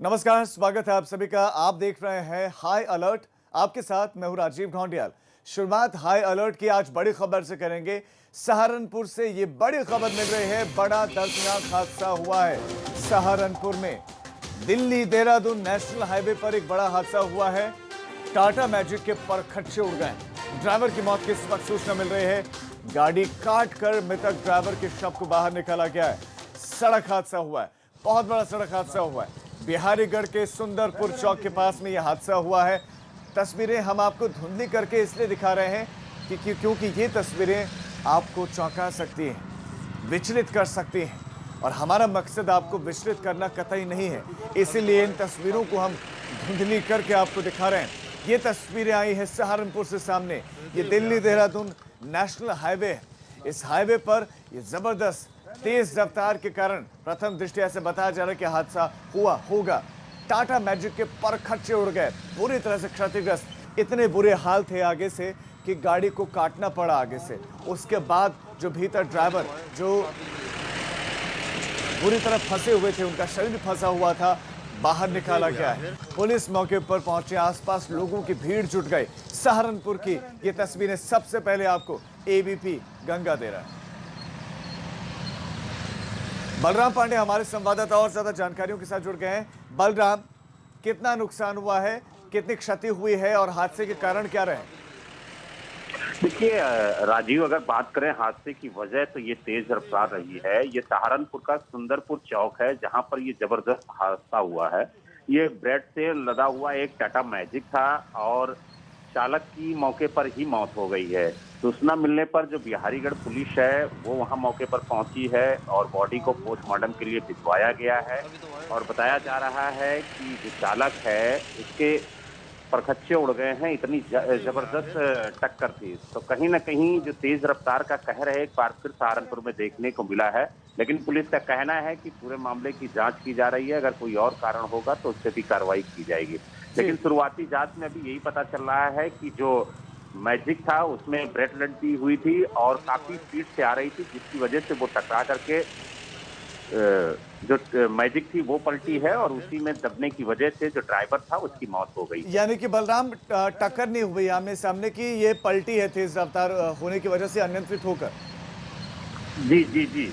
नमस्कार, स्वागत है आप सभी का। आप देख रहे हैं हाई अलर्ट। आपके साथ मैं हूं राजीव ढोंडियाल। शुरुआत हाई अलर्ट की आज बड़ी खबर से करेंगे। सहारनपुर से ये बड़ी खबर मिल रही है, बड़ा दर्दनाक हादसा हुआ है सहारनपुर में। दिल्ली देहरादून नेशनल हाईवे पर एक बड़ा हादसा हुआ है। टाटा मैजिक के परखच्चे उड़ गए। ड्राइवर की मौत की इस वक्त सूचना मिल रही है। गाड़ी काट कर मृतक ड्राइवर के शव को बाहर निकाला गया है। सड़क हादसा हुआ है, बहुत बड़ा सड़क हादसा हुआ है। बिहारीगढ़ के सुंदरपुर चौक के पास में यह हादसा हुआ है। तस्वीरें हम आपको धुंधली करके इसलिए दिखा रहे हैं क्योंकि ये तस्वीरें आपको चौंका सकती हैं, विचलित कर सकती हैं, और हमारा मकसद आपको विचलित करना कतई नहीं है। इसीलिए इन तस्वीरों को हम धुंधली करके आपको दिखा रहे हैं। ये तस्वीरें आई हैं सहारनपुर से सामने। ये दिल्ली देहरादून नेशनल हाईवे है। इस हाईवे पर ये जबरदस्त तेज रफ्तार के कारण प्रथम दृष्टया से बताया जा रहा है कि हादसा हुआ होगा। टाटा मैजिक के परखच्चे उड़ गए, पूरी तरह से क्षतिग्रस्त। इतने बुरे हाल थे आगे से कि गाड़ी को काटना पड़ा आगे से। उसके बाद जो भीतर ड्राइवर जो बुरी तरह फंसे हुए थे, उनका शरीर फंसा हुआ था, बाहर निकाला गया है। पुलिस मौके पर पहुंचे, आसपास लोगों की भीड़ जुट गई। सहारनपुर की ये तस्वीरें सबसे पहले आपको एबीपी गंगा दे रहा है। बलराम पांडे हमारे संवाददाता और ज्यादा जानकारियों के साथ जुड़ गए हैं। बलराम, कितना नुकसान हुआ है, कितनी क्षति हुई है और हादसे के कारण क्या रहे? देखिए राजीव, अगर बात करें हादसे की वजह, तो ये तेज रफ्तार रही है। ये सहारनपुर का सुंदरपुर चौक है जहां पर ये जबरदस्त हादसा हुआ है। ये ब्रेड से लदा हुआ एक टाटा मैजिक था और चालक की मौके पर ही मौत हो गई है। सूचना मिलने पर जो बिहारीगढ़ पुलिस है वो वहां मौके पर पहुंची है और बॉडी को पोस्टमार्टम के लिए भिजवाया गया है। और बताया जा रहा है कि जो चालक है उसके परखच्चे उड़ गए हैं, इतनी जबरदस्त टक्कर थी। तो कहीं ना कहीं जो तेज रफ्तार का कहर है एक बार फिर सहारनपुर में देखने को मिला है। लेकिन पुलिस का कहना है कि पूरे मामले की जांच की जा रही है, अगर कोई और कारण होगा तो उससे भी कार्रवाई की जाएगी। लेकिन शुरुआती जांच में अभी यही पता चल रहा है कि जो मैजिक था उसमें ब्रेड लगी हुई थी और काफी स्पीड से आ रही थी, जिसकी वजह से वो टकरा करके जो मैजिक थी वो पलटी है और उसी में दबने की वजह से जो ड्राइवर था उसकी मौत हो गई। यानी कि बलराम, टक्कर नहीं हुई आमने सामने की, ये पलटी है तेज रफ्तार होने की वजह से, अनियंत्रित होकर। जी जी जी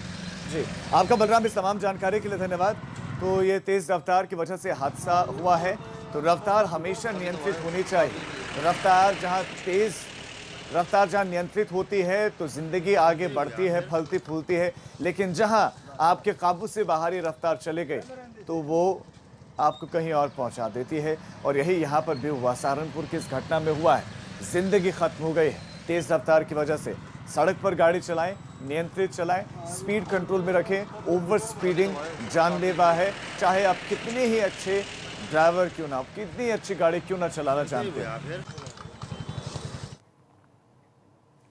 जी, आपका बलराम इस तमाम जानकारी के लिए धन्यवाद। तो ये तेज रफ्तार की वजह से हादसा हुआ है। तो रफ्तार हमेशा नियंत्रित होनी चाहिए। रफ्तार जहाँ नियंत्रित होती है तो जिंदगी आगे बढ़ती है, फलती फूलती है। लेकिन जहाँ आपके काबू से बाहर ही रफ्तार चले गई तो वो आपको कहीं और पहुंचा देती है। और यही यहाँ पर भी हुआ, सहारनपुर की इस घटना में हुआ है। जिंदगी खत्म हो गई है तेज रफ्तार की वजह से। सड़क पर गाड़ी चलाएं, नियंत्रित चलाएं, स्पीड कंट्रोल में रखें। ओवर स्पीडिंग जानलेवा है, चाहे आप कितने ही अच्छे ड्राइवर क्यों ना, कितनी अच्छी गाड़ी क्यों ना चलाना जानते हैं।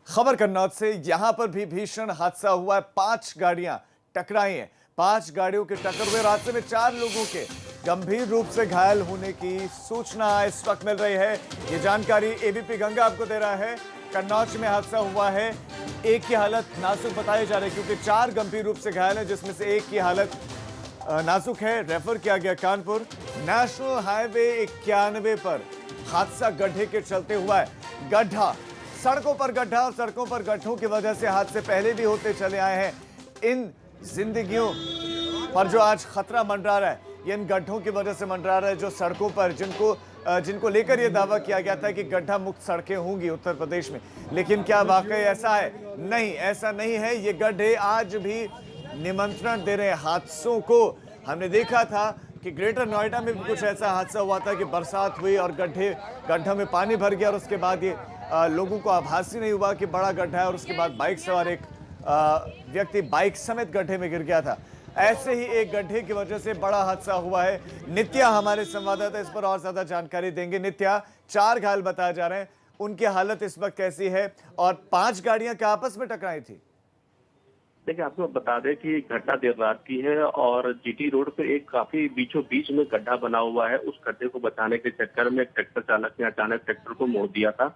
खबर कन्नौज से, यहां पर भी भीषण हादसा हुआ है। 5 गाड़ियां टकराई हैं। 5 गाड़ियों के टक्कर हुए, हादसे में 4 लोगों के गंभीर रूप से घायल होने की सूचना इस वक्त मिल रही है। ये जानकारी एबीपी गंगा आपको दे रहा है। कन्नौज में हादसा हुआ है। एक की हालत नाजुक बताई जा रही है क्योंकि 4 गंभीर रूप से घायल है, जिसमें से एक की हालत नाजुक है। रेफर किया गया कानपुर। नेशनल हाईवे 91 पर हादसा गड्ढे के चलते हुआ है। गड्ढा, सड़कों पर गड्ढा, और सड़कों पर गड्ढों की वजह से हादसे पहले भी होते चले आए हैं। इन जिंदगियों पर जो आज खतरा मंडरा रहा है, ये इन गड्ढों की वजह से मंडरा रहा है। जो सड़कों पर जिनको लेकर यह दावा किया गया था कि गड्ढा मुक्त सड़कें होंगी उत्तर प्रदेश में, लेकिन क्या वाकई ऐसा है? नहीं, ऐसा नहीं है। ये गड्ढे आज भी निमंत्रण दे रहे हैं हादसों को। हमने देखा था कि ग्रेटर नोएडा में भी कुछ ऐसा हादसा हुआ था कि बरसात हुई और गड्ढा में पानी भर गया, और उसके बाद ये लोगों को आभास ही नहीं हुआ कि बड़ा गड्ढा है, और उसके बाद बाइक सवार एक व्यक्ति बाइक समेत गड्ढे में गिर गया था। ऐसे ही एक गड्ढे की वजह से बड़ा हादसा हुआ है। नित्या हमारे संवाददाता इस पर और ज्यादा जानकारी देंगे। नित्या, 4 घायल बताए जा रहे हैं, उनकी हालत इस वक्त कैसी है और 5 गाड़ियां क्या आपस में टकराई थी? देखिए, आपको बता दें कि घटना देर रात की है और जीटी रोड पे एक काफी बीचों बीच में गड्ढा बना हुआ है। उस गड्ढे को बचाने के चक्कर में एक ट्रैक्टर चालक ने अचानक ट्रैक्टर को मोड़ दिया था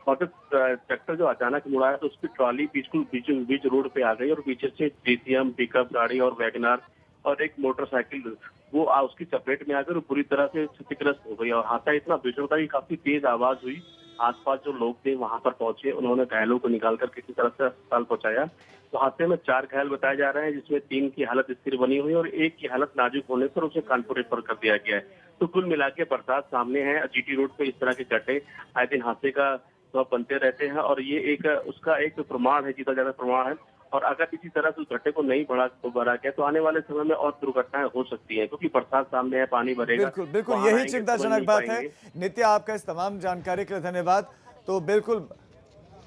और जब ट्रैक्टर जो अचानक मुड़ा तो उसकी ट्रॉली बिल्कुल बीच रोड पे आ गई और पीछे से डीसीएम, पिकअप गाड़ी और वैगनआर और एक मोटरसाइकिल वो उसकी चपेट में आकर पूरी तरह से क्षतिग्रस्त हो गई। और हादसा इतना भीषण था कि काफी तेज आवाज हुई। आसपास जो लोग थे वहां पर पहुंचे, उन्होंने घायलों को निकालकर किसी तरह से अस्पताल पहुंचाया। तो हादसे में 4 घायल बताए जा रहे हैं, जिसमें 3 की हालत स्थिर बनी हुई है और 1 की हालत नाजुक होने पर उसे कानपुर रेफर कर दिया गया है। तो कुल मिला के बरसात सामने है। जीटी रोड पे इस तरह के गड्ढे आए दिन हादसे का सबब बनते रहते हैं और ये एक उसका एक प्रमाण है, जीता जाता प्रमाण है। और अगर इसी तरह से उस गड्ढे को नहीं भरा गया तो आने वाले समय में और दुर्घटनाएं हो सकती हैं, क्योंकि बरसात सामने है, पानी भरेगा। बिल्कुल बिल्कुल, वहां यही आएंगे, समझ चिंताजनक नहीं बात है। पाएंगे। नित्या, आपका इस तमाम जानकारी के लिए धन्यवाद। तो बिल्कुल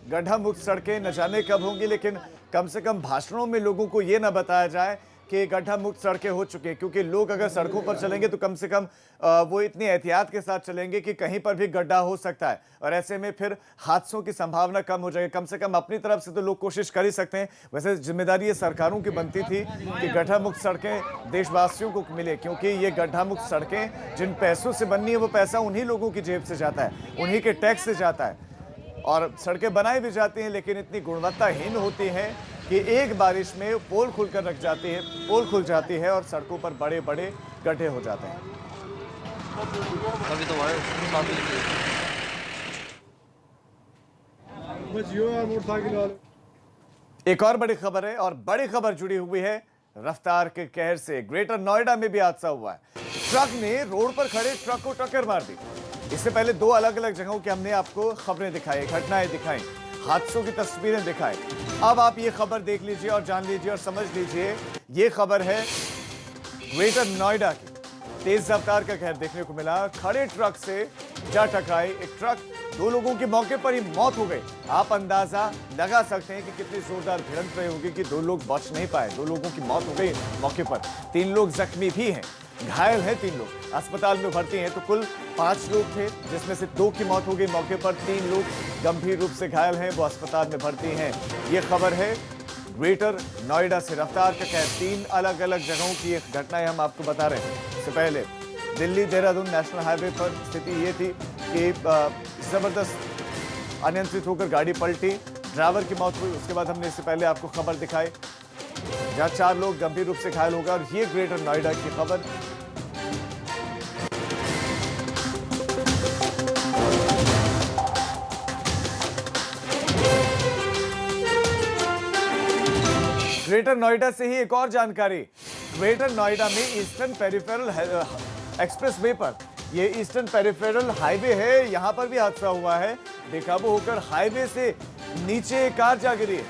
गड्ढा मुक्त सड़कें न जाने कब होंगी, लेकिन कम से कम भाषणों में लोगों को ये ना बताया जाए कि गड्ढा मुक्त सड़कें हो चुकी हैं, क्योंकि लोग अगर सड़कों पर चलेंगे तो कम से कम वो इतनी एहतियात के साथ चलेंगे कि कहीं पर भी गड्ढा हो सकता है और ऐसे में फिर हादसों की संभावना कम हो जाएगी। कम से कम अपनी तरफ से तो लोग कोशिश कर ही सकते हैं। वैसे जिम्मेदारी ये सरकारों की बनती थी कि गड्ढा मुक्त सड़कें देशवासियों को मिले, क्योंकि ये गड्ढा मुक्त सड़कें जिन पैसों से बननी है वो पैसा उन्हीं लोगों की जेब से जाता है, उन्हीं के टैक्स से जाता है। और सड़कें बनाई भी जाती हैं लेकिन इतनी गुणवत्ताहीन होती हैं कि एक बारिश में पोल खुलकर रख जाती है, पोल खुल जाती है और सड़कों पर बड़े बड़े गड्ढे हो जाते हैं। अभी तो एक और बड़ी खबर है और बड़ी खबर जुड़ी हुई है रफ्तार के कहर से। ग्रेटर नोएडा में भी हादसा हुआ है। ट्रक ने रोड पर खड़े ट्रक को टक्कर मार दी। इससे पहले 2 अलग अलग जगहों की हमने आपको खबरें दिखाई, घटनाएं दिखाई, हादसों की तस्वीरें दिखाई। अब आप ये खबर देख लीजिए और जान लीजिए और समझ लीजिए। ये खबर है ग्रेटर नोएडा की। तेज रफ्तार का कहर देखने को मिला। खड़े ट्रक से जा टकराई एक ट्रक, 2 लोगों की मौके पर ही मौत हो गई। आप अंदाजा लगा सकते हैं कि कितनी जोरदार भिड़ंत रही होगी कि 2 लोग बच नहीं पाए। 2 लोगों की मौत हो गई मौके पर। 3 लोग जख्मी भी हैं, घायल हैं 3 लोग, अस्पताल में भर्ती हैं। तो कुल 5 लोग थे, जिसमें से 2 की मौत हो गई मौके पर, 3 लोग गंभीर रूप से घायल हैं, वो अस्पताल में भर्ती हैं। ये खबर है ग्रेटर नोएडा से। रफ्तार का कहर, 3 अलग अलग जगहों की एक घटनाएं हम आपको बता रहे हैं। इससे पहले दिल्ली देहरादून नेशनल हाईवे पर स्थिति ये थी कि जबरदस्त अनियंत्रित होकर गाड़ी पलटी, ड्राइवर की मौत हुई। उसके बाद हमने इससे पहले आपको खबर दिखाई जहां 4 लोग गंभीर रूप से घायल हो गए। और ये ग्रेटर नोएडा की खबर। ग्रेटर नोएडा से ही एक और जानकारी। ग्रेटर नोएडा में ईस्टर्न पेरिफेरल एक्सप्रेसवे पर, ये ईस्टर्न पेरिफेरल हाईवे है, यहां पर भी हादसा हुआ है। बेकाबू होकर हाईवे से नीचे कार जा गिरी है।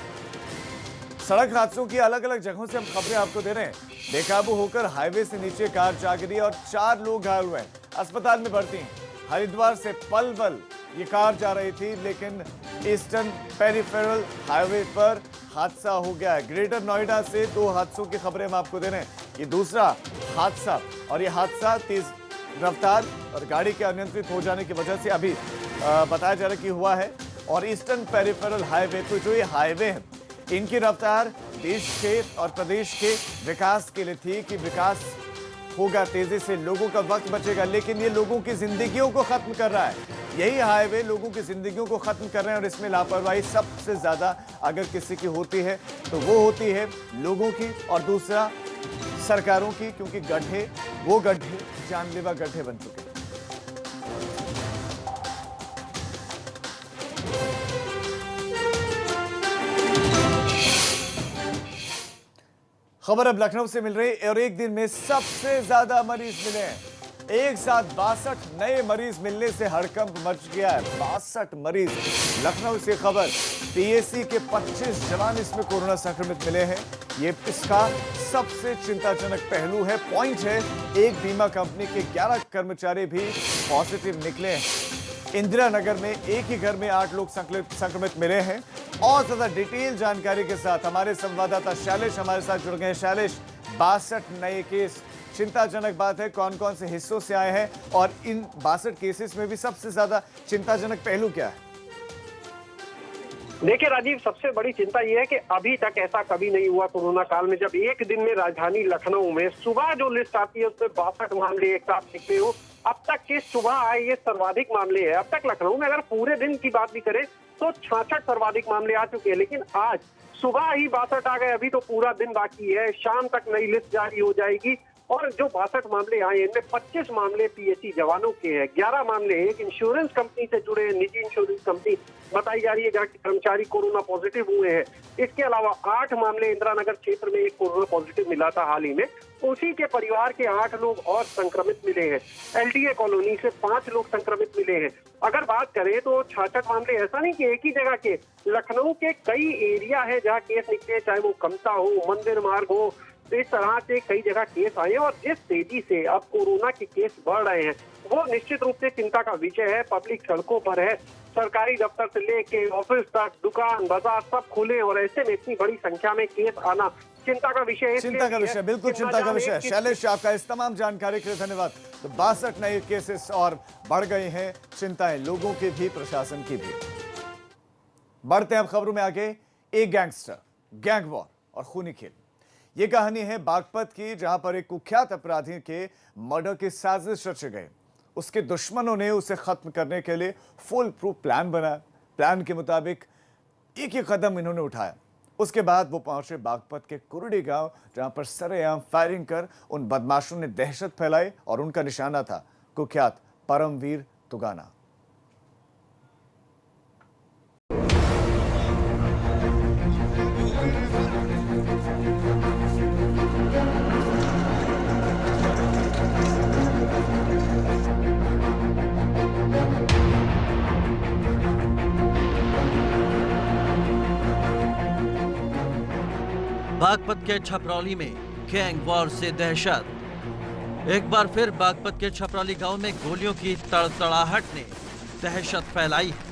सड़क हादसों की अलग अलग जगहों से हम खबरें आपको दे रहे हैं। बेकाबू होकर हाईवे से नीचे कार जा गिरी और 4 लोग घायल हुए हैं, अस्पताल में भर्ती हैं। हरिद्वार से पलवल ये कार जा रही थी, लेकिन ईस्टर्न पेरिफेरल हाईवे पर हादसा हो गया है। ग्रेटर नोएडा से 2 हादसों की खबरें हम आपको दे रहे हैं। ये दूसरा हादसा, और ये हादसा तेज रफ्तार और गाड़ी के अनियंत्रित हो जाने की वजह से अभी बताया जा रहा है कि हुआ है। और ईस्टर्न पेरिफेरल हाईवे, तो जो ये हाईवे है इनकी रफ्तार देश के और प्रदेश के विकास के लिए थी कि विकास होगा तेजी से, लोगों का वक्त बचेगा, लेकिन ये लोगों की जिंदगियों को खत्म कर रहा है। यही हाईवे लोगों की जिंदगियों को खत्म कर रहे हैं और इसमें लापरवाही सबसे ज्यादा अगर किसी की होती है तो वो होती है लोगों की और दूसरा सरकारों की, क्योंकि गड्ढे, वो गड्ढे जानलेवा गड्ढे बन चुके हैं। खबर अब लखनऊ से मिल रही और एक दिन में सबसे ज्यादा मरीज मिले हैं। एक साथ 62 नए मरीज मिलने से हड़कंप मच गया है। 62 मरीज। लखनऊ से खबर, पीएसी के 25 जवान इसमें कोरोना संक्रमित मिले हैं। ये इसका सबसे चिंताजनक पहलू है, पॉइंट है। एक बीमा कंपनी के 11 कर्मचारी भी पॉजिटिव निकले हैं। इंदिरा नगर में एक ही घर में 8 लोग संक्रमित मिले हैं। और ज्यादा डिटेल जानकारी के साथ हमारे संवाददाता शैलेश हमारे साथ जुड़ गए हैं। शैलेश, 62 नए केस, चिंताजनक बात है। कौन कौन से हिस्सों से आए हैं और इन 62 केसेस में भी सबसे ज्यादा चिंताजनक पहलू क्या है? देखिए राजीव, सबसे बड़ी चिंता यह है कि अभी तक ऐसा कभी नहीं हुआ कोरोना काल में, जब एक दिन में राजधानी लखनऊ में सुबह जो लिस्ट आती है उसमें 62 मामले एक साथ निकले हो। अब तक के सुबह आए ये सर्वाधिक मामले है। अब तक लखनऊ में अगर पूरे दिन की बात भी करें तो 66 सर्वाधिक मामले आ चुके हैं, लेकिन आज सुबह ही 62 आ गए, अभी तो पूरा दिन बाकी है, शाम तक नई लिस्ट जारी हो जाएगी। और जो 62 मामले आए इनमें 25 मामले पीएसी जवानों के हैं, 11 मामले एक इंश्योरेंस कंपनी से जुड़े, निजी इंश्योरेंस कंपनी बताई जा रही है जहाँ के कर्मचारी कोरोना पॉजिटिव हुए हैं। इसके अलावा 8 मामले इंदिरा नगर क्षेत्र में एक कोरोना पॉजिटिव मिला था हाल ही में, उसी के परिवार के 8 लोग और संक्रमित मिले हैं। एलडीए कॉलोनी से 5 लोग संक्रमित मिले हैं। अगर बात करें तो 66 मामले ऐसा नहीं कि एक ही जगह के, लखनऊ के कई एरिया है जहाँ केस निकले, चाहे वो कमता हो, मंदिर मार्ग हो, तो इस तरह से कई जगह केस आए हैं। और जिस तेजी से अब कोरोना के केस बढ़ रहे हैं वो निश्चित रूप से चिंता का विषय है। पब्लिक सड़कों पर है, सरकारी दफ्तर से लेके ऑफिस तक, दुकान बाजार सब खुले, और ऐसे में इतनी बड़ी संख्या में केस आना चिंता का विषय है। चिंता का विषय, बिल्कुल चिंता का विषय। शैलेश, आपका इस तमाम जानकारी के लिए धन्यवाद। तो 62 नए केसेस और बढ़ गए हैं, चिंताएं लोगों की भी, प्रशासन की भी। बढ़ते हैं अब खबरों में आगे। एक गैंगस्टर, गैंग वॉर और खूनी खेल, ये कहानी है बागपत की, जहां पर एक कुख्यात अपराधी के मर्डर की साजिश रचे गए। उसके दुश्मनों ने उसे खत्म करने के लिए फुल प्रूफ प्लान बनाया। प्लान के मुताबिक एक ही कदम इन्होंने उठाया। उसके बाद वो पहुंचे बागपत के कुरडी गांव, जहां पर सरेआम फायरिंग कर उन बदमाशों ने दहशत फैलाई और उनका निशाना था कुख्यात परमवीर तुगाना। बागपत के छपरौली में गैंग वॉर से दहशत। एक बार फिर बागपत के छपरौली गांव में गोलियों की तड़तड़ाहट ने दहशत फैलाई है।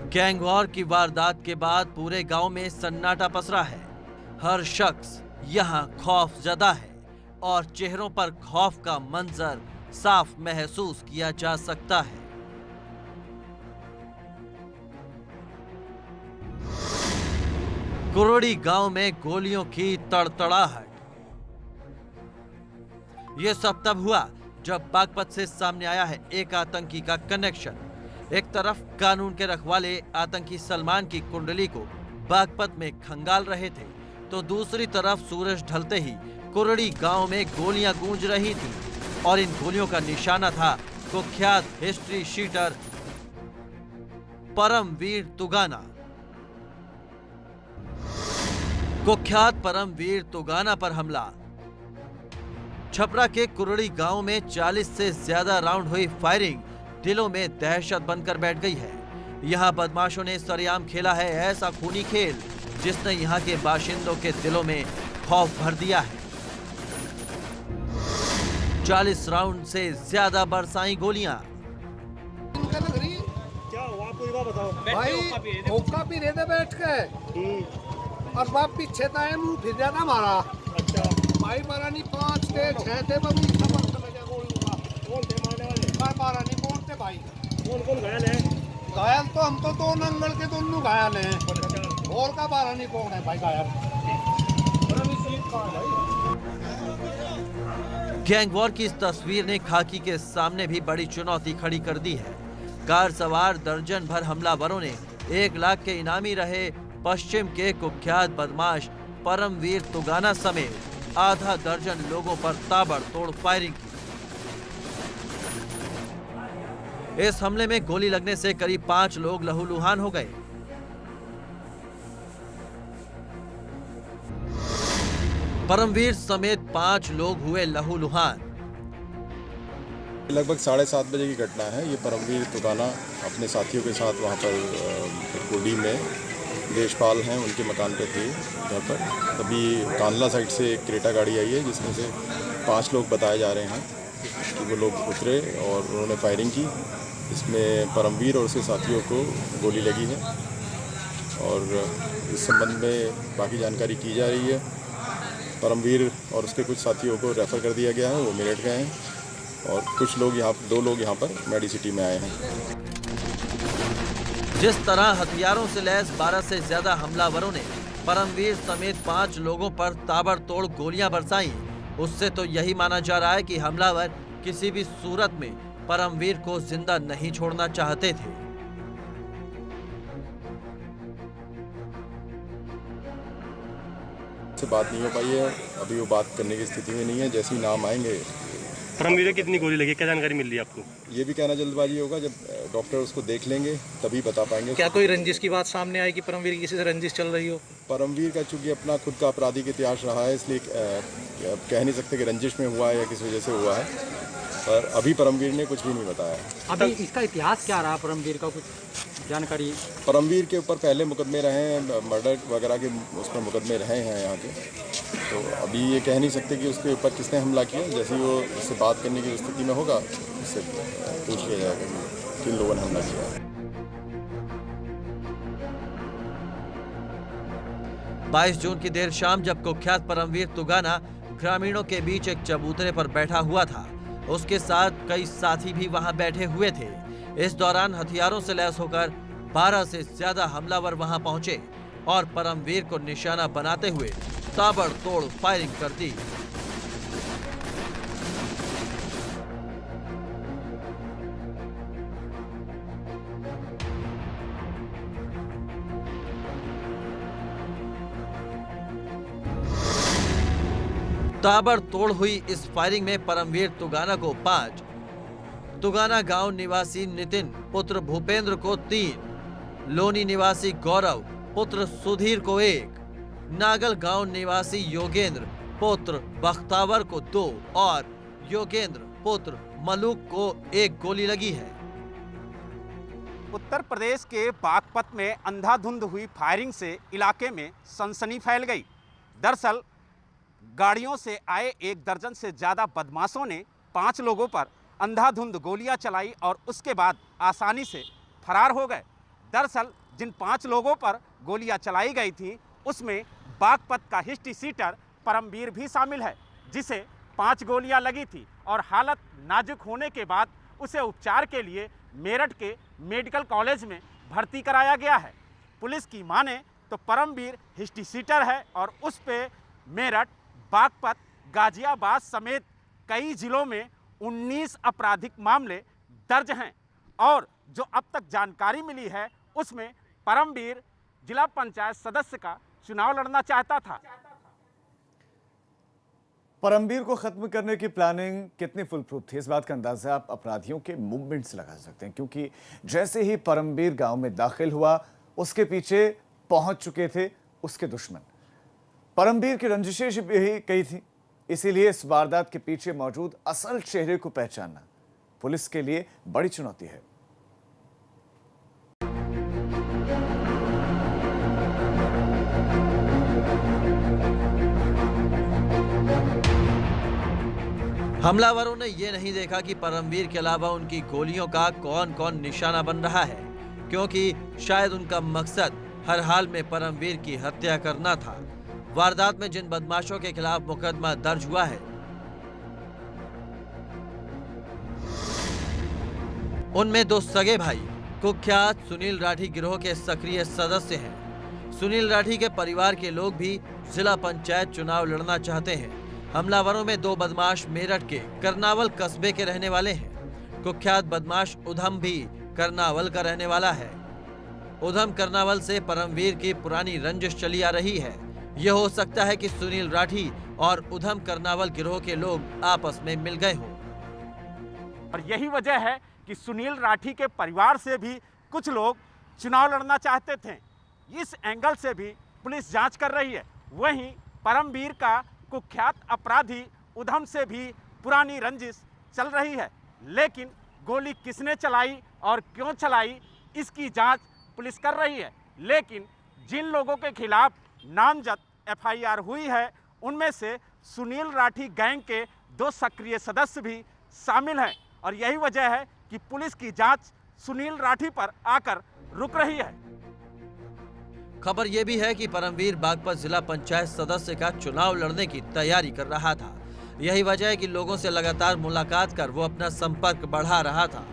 गैंग वॉर की वारदात के बाद पूरे गांव में सन्नाटा पसरा है। हर शख्स यहां खौफ ज़दा है और चेहरों पर खौफ का मंजर साफ महसूस किया जा सकता है। कुरडी गांव में गोलियों की तड़तड़ाहट। यह सब तब हुआ जब बागपत से सामने आया है एक आतंकी का कनेक्शन। एक तरफ कानून के रखवाले आतंकी सलमान की कुंडली को बागपत में खंगाल रहे थे, तो दूसरी तरफ सूरज ढलते ही कुरडी गांव में गोलियां गूंज रही थीं और इन गोलियों का निशाना था कुख्यात हिस्ट्री शीटर परमवीर तुगाना। कुख्यात परमवीर तुगाना पर हमला। छपरा के कुरडी गांव में 40 से ज्यादा राउंड हुई फायरिंग दिलों में दहशत बनकर बैठ गई है। यहां बदमाशों ने सरेआम खेला है ऐसा खूनी खेल जिसने यहां के बाशिंदों के दिलों में खौफ भर दिया है। 40 राउंड से ज्यादा बरसाई गोलियां। क्या हुआ आपको ये बताओ भाई? मौका भी दे दे बैठ के और बाप पीछे था मुंह फिर जाना मारा। अच्छा भाई मारा नहीं, 5 थे 6 थे बबू समझ गया गोली का। कौन थे मारने वाले? मारा नहीं, कौन थे भाई? कौन कौन घायल है? घायल तो हम तो 2 नंगल के दोनों घायल हैं। और का मारा नहीं कौन है भाई घायल? गैंग वॉर की इस तस्वीर ने खाकी के सामने भी बड़ी चुनौती खड़ी कर दी है। कार सवार दर्जन भर हमलावरों ने 1 लाख के इनामी रहे पश्चिम के कुख्यात बदमाश परमवीर तुगाना समेत आधा दर्जन लोगों पर ताबड़तोड़ फायरिंग की। इस हमले में गोली लगने से करीब 5 लोग लहूलुहान हो गए। परमवीर समेत 5 लोग हुए लहूलुहान। लगभग 7:30 बजे की घटना है। ये परमवीर तुगाना अपने साथियों के साथ वहाँ पर कुरडी में देशपाल हैं, उनके मकान पे थे घर पर। तभी कांदला साइड से एक क्रेटा गाड़ी आई है जिसमें से 5 लोग बताए जा रहे हैं कि वो लोग उतरे और उन्होंने फायरिंग की। इसमें परमवीर और उसके साथियों को गोली लगी है और इस संबंध में बाकी जानकारी की जा रही है। परमवीर और उसके कुछ साथियों को रेफ़र कर दिया गया है, वो मेरठ गए हैं और कुछ लोग 2 लोग यहाँ पर मेडिसिटी में आए हैं। जिस तरह हथियारों से लैस 12 से ज्यादा हमलावरों ने परमवीर समेत 5 लोगों पर ताबड़तोड़ गोलियां बरसाई, उससे तो यही माना जा रहा है कि हमलावर किसी भी सूरत में परमवीर को जिंदा नहीं छोड़ना चाहते थे। से बात नहीं हो पाई है, अभी वो बात करने की स्थिति में नहीं है। जैसे ही नाम आएंगे। परमवीर कितनी गोली लगी, क्या जानकारी मिल रही है आपको? ये भी कहना जल्दबाजी होगा, जब डॉक्टर उसको देख लेंगे तभी बता पाएंगे। क्या कोई रंजिश की बात सामने आई कि परमवीर की किसी से रंजिश चल रही हो? परमवीर का चूंकि अपना खुद का आपराधिक इतिहास रहा है, इसलिए कह नहीं सकते कि रंजिश में हुआ है या किस वजह से हुआ है, पर अभी परमवीर ने कुछ भी नहीं बताया। अभी इसका इतिहास क्या रहा परमवीर का, कुछ जानकारी? परमवीर के ऊपर पहले मुकदमे रहे हैं, मर्डर वगैरह के उस पर मुकदमे रहे हैं यहाँ के, तो अभी ये कह नहीं सकते कि उसके ऊपर किसने हमला किया। जैसे ही वो उससे बात करने की स्थिति में होगा, उससे पूछ लिया जाएगा कि किन लोगों ने हमला किया। 22 जून की देर शाम जब कुख्यात परमवीर तुगाना ग्रामीणों के बीच एक चबूतरे पर बैठा हुआ था, उसके साथ कई साथी भी वहां बैठे हुए थे। इस दौरान हथियारों से लैस होकर 12 से ज्यादा हमलावर वहां पहुंचे और परमवीर को निशाना बनाते हुए ताबड़तोड़ फायरिंग कर दी। ताबड़तोड़ हुई इस फायरिंग में परमवीर तुगाना को 5, तुगाना गांव निवासी नितिन पुत्र भूपेंद्र को 3, लोनी निवासी गौरव पुत्र सुधीर को 1, नागल गांव निवासी योगेंद्र पुत्र बख्तावर को 2 और योगेंद्र पुत्र मलूक को 1 गोली लगी है। उत्तर प्रदेश के बागपत में अंधाधुंध हुई फायरिंग से इलाके में सनसनी फैल गई। दरअसल गाड़ियों से आए 1 दर्जन से ज़्यादा बदमाशों ने 5 लोगों पर अंधाधुंध गोलियां चलाई और उसके बाद आसानी से फरार हो गए। दरअसल जिन 5 लोगों पर गोलियां चलाई गई थी, उसमें बागपत का हिस्ट्री सीटर परमवीर भी शामिल है, जिसे 5 गोलियां लगी थी और हालत नाजुक होने के बाद उसे उपचार के लिए मेरठ के मेडिकल कॉलेज में भर्ती कराया गया है। पुलिस की माने तो परमवीर हिस्ट्री सीटर है और उस पे मेरठ, बागपत, गाजियाबाद समेत कई जिलों में 19 आपराधिक मामले दर्ज हैं और जो अब तक जानकारी मिली है उसमें परमवीर जिला पंचायत सदस्य का चुनाव लड़ना चाहता था। परमवीर को खत्म करने की प्लानिंग कितनी फुल प्रूफ थी, इस बात का अंदाजा आप अपराधियों के मूवमेंट से लगा सकते हैं, क्योंकि जैसे ही परमवीर गांव में दाखिल हुआ, उसके पीछे पहुंच चुके थे उसके दुश्मन। परमवीर की रंजिशें भी कई थी, इसीलिए इस वारदात के पीछे मौजूद असल चेहरे को पहचानना पुलिस के लिए बड़ी चुनौती है। हमलावरों ने यह नहीं देखा कि परमवीर के अलावा उनकी गोलियों का कौन कौन निशाना बन रहा है, क्योंकि शायद उनका मकसद हर हाल में परमवीर की हत्या करना था। वारदात में जिन बदमाशों के खिलाफ मुकदमा दर्ज हुआ है, उनमें 2 सगे भाई कुख्यात सुनील राठी गिरोह के सक्रिय सदस्य हैं। सुनील राठी के परिवार के लोग भी जिला पंचायत चुनाव लड़ना चाहते हैं। हमलावरों में 2 बदमाश मेरठ के करनावल कस्बे के रहने वाले हैं। कुख्यात बदमाश उधम भी करनावल का रहने वाला है। उधम करनावल से परमवीर की पुरानी रंजिश चली आ रही है। यह हो सकता है कि सुनील राठी और उधम करनावल गिरोह के लोग आपस में मिल गए हों और यही वजह है कि सुनील राठी के परिवार से भी कुछ लोग चुनाव लड़ना चाहते थे। इस एंगल से भी पुलिस जांच कर रही है। वहीं परमवीर का कुख्यात अपराधी उधम से भी पुरानी रंजिश चल रही है, लेकिन गोली किसने चलाई और क्यों चलाई, इसकी जांच पुलिस कर रही है। लेकिन जिन लोगों के खिलाफ नामजद एफआईआर हुई है, उनमें से सुनील राठी गैंग के 2 सक्रिय सदस्य भी शामिल हैं और यही वजह है कि पुलिस की जांच सुनील राठी पर आकर रुक रही है। खबर यह भी है कि परमवीर बागपत जिला पंचायत सदस्य का चुनाव लड़ने की तैयारी कर रहा था। यही वजह है कि लोगों से लगातार मुलाकात कर वो अपना संपर्क बढ़ा रहा था।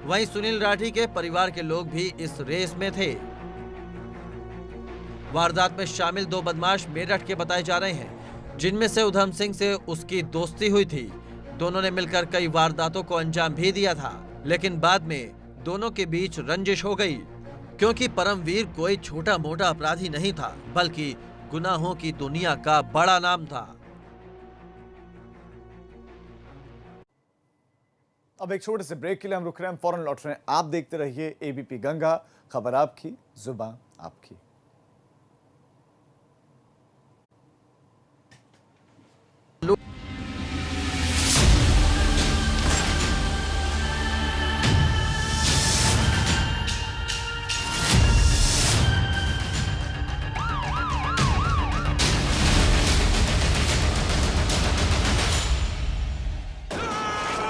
वहीं सुनील राठी के परिवार के लोग भी इस रेस में थे। वारदात में शामिल 2 बदमाश मेरठ के बताए जा रहे हैं, जिनमें से उधम सिंह से उसकी दोस्ती हुई थी। दोनों ने मिलकर कई वारदातों को अंजाम भी दिया था, लेकिन बाद में दोनों के बीच रंजिश हो गई, क्योंकि परमवीर कोई छोटा मोटा अपराधी नहीं था, बल्कि गुनाहों की दुनिया का बड़ा नाम था। अब एक छोटे से ब्रेक के लिए हम रुक रहे हैं, फौरन लौट रहे हैं। आप देखते रहिए एबीपी गंगा, खबर आपकी, जुबान आपकी।